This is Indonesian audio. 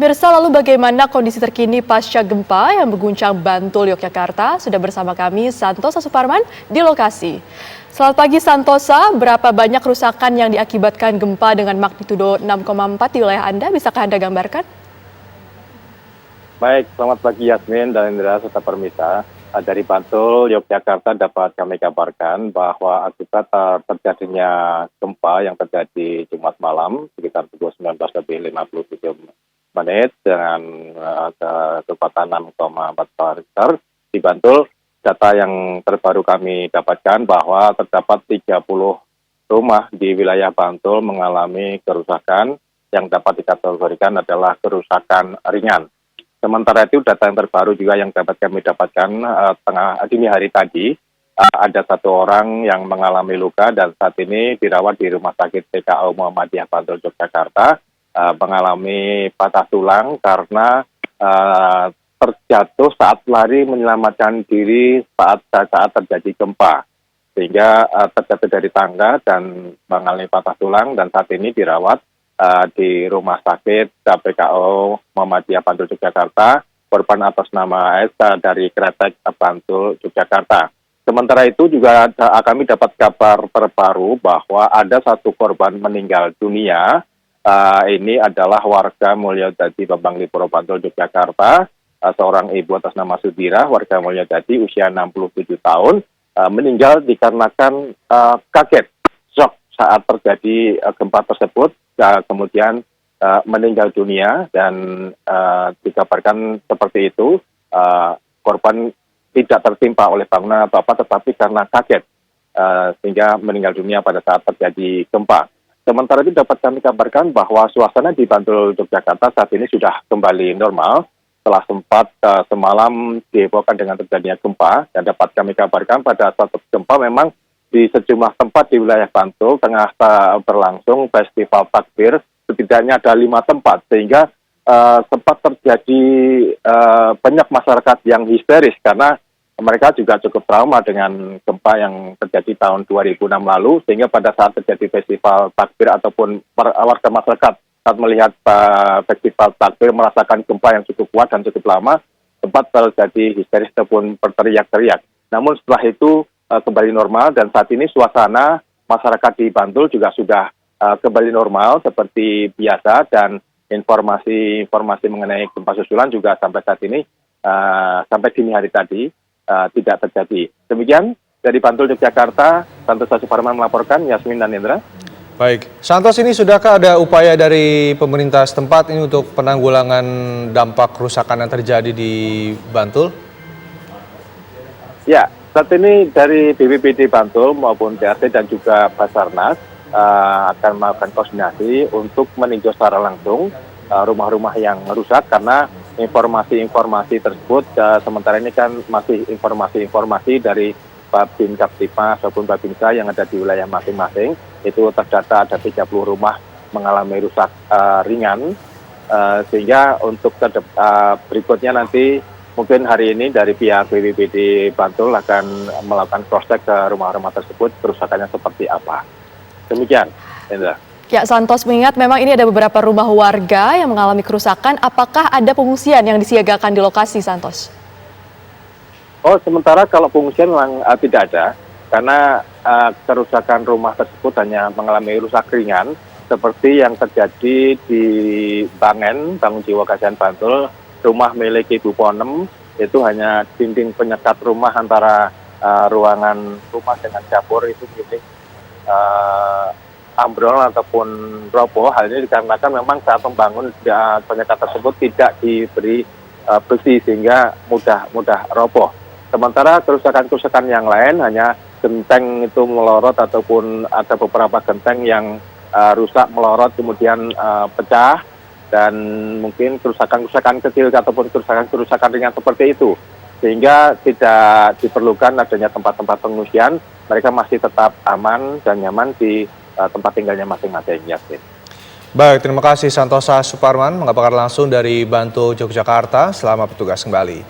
Pemirsa, lalu bagaimana kondisi terkini pasca gempa yang mengguncang Bantul, Yogyakarta? Sudah bersama kami Santosa Suparman di lokasi. Selamat pagi Santosa, berapa banyak kerusakan yang diakibatkan gempa dengan magnitudo 6,4 di wilayah Anda? Bisakah Anda gambarkan? Baik, selamat pagi Yasmin dan Indra serta pemirsa. Dari Bantul, Yogyakarta dapat kami kabarkan bahwa akibat terjadinya gempa yang terjadi Jumat malam sekitar pukul 19.57 menit dengan kekuatan 6,4 Richter di Bantul. Data yang terbaru kami dapatkan bahwa terdapat 30 rumah di wilayah Bantul mengalami kerusakan yang dapat dikategorikan adalah kerusakan ringan. Sementara itu data yang terbaru juga yang dapat kami dapatkan tengah dini hari tadi, ada satu orang yang mengalami luka dan saat ini dirawat di Rumah Sakit PKU Muhammadiyah Bantul Yogyakarta, mengalami patah tulang karena terjatuh saat lari menyelamatkan diri saat terjadi gempa, sehingga terjatuh dari tangga dan mengalami patah tulang dan saat ini dirawat di Rumah Sakit PKU Muhammadiyah Bantul Yogyakarta. Korban atas nama S dari Kretek Bantul Yogyakarta. Sementara itu juga kami dapat kabar terbaru bahwa ada satu korban meninggal dunia. Ini adalah warga Mulyadadi Bambanglipuro Bantul Yogyakarta, seorang ibu atas nama Sudira, warga Mulyadadi usia 67 tahun, meninggal dikarenakan kaget, shock saat terjadi gempa tersebut, kemudian meninggal dunia dan dikabarkan seperti itu, korban tidak tertimpa oleh bangunan atau apa, tetapi karena kaget sehingga meninggal dunia pada saat terjadi gempa. Sementara itu dapat kami kabarkan bahwa suasana di Bantul Yogyakarta saat ini sudah kembali normal setelah sempat semalam dihebohkan dengan terjadinya gempa, dan dapat kami kabarkan pada saat gempa memang di sejumlah tempat di wilayah Bantul tengah berlangsung festival takbir, setidaknya ada 5 tempat sehingga sempat terjadi banyak masyarakat yang histeris karena mereka juga cukup trauma dengan gempa yang terjadi tahun 2006 lalu, sehingga pada saat terjadi festival takbir ataupun warga masyarakat saat melihat festival takbir merasakan gempa yang cukup kuat dan cukup lama, sempat terjadi histeris ataupun berteriak-teriak. Namun setelah itu kembali normal dan saat ini suasana masyarakat di Bantul juga sudah kembali normal seperti biasa, dan informasi mengenai gempa susulan juga sampai saat ini, sampai dini hari tadi, tidak terjadi. Demikian dari Bantul Yogyakarta, Santosa Suparman melaporkan, Yasmin dan Indra. Baik, Santos, ini sudahkah ada upaya dari pemerintah setempat ini untuk penanggulangan dampak kerusakan yang terjadi di Bantul? Ya, saat ini dari BPBD Bantul maupun TRT dan juga Basarnas akan melakukan koordinasi untuk meninjau secara langsung rumah-rumah yang rusak, karena informasi-informasi tersebut sementara ini kan masih informasi dari Babin Kaptipas ataupun Babinsa yang ada di wilayah masing-masing. Itu terdata ada 30 rumah mengalami rusak ringan, sehingga untuk berikutnya nanti mungkin hari ini dari pihak BPBD Bantul akan melakukan cross-check ke rumah-rumah tersebut kerusakannya seperti apa. Demikian, Indra. Ya, Santos, mengingat memang ini ada beberapa rumah warga yang mengalami kerusakan, apakah ada pengungsian yang disiagakan di lokasi, Santos? Oh, sementara kalau pengungsian memang tidak ada, karena kerusakan rumah tersebut hanya mengalami rusak ringan, seperti yang terjadi di Bangun Jiwa Kasihan Bantul, rumah milik Ibu Ponem, itu hanya dinding penyekat rumah antara ruangan rumah dengan dapur itu milik ambrol ataupun roboh. Hal ini dikarenakan memang saat membangun penyekat tersebut tidak diberi besi sehingga mudah roboh. Sementara kerusakan yang lain hanya genteng itu melorot ataupun ada beberapa genteng yang rusak melorot kemudian pecah, dan mungkin kerusakan kecil ataupun kerusakan ringan seperti itu, sehingga tidak diperlukan adanya tempat-tempat pengungsian. Mereka masih tetap aman dan nyaman di tempat tinggalnya masing-masing. Baik, terima kasih Santosa Suparman mengabarkan langsung dari Bantul Yogyakarta. Selamat bertugas kembali.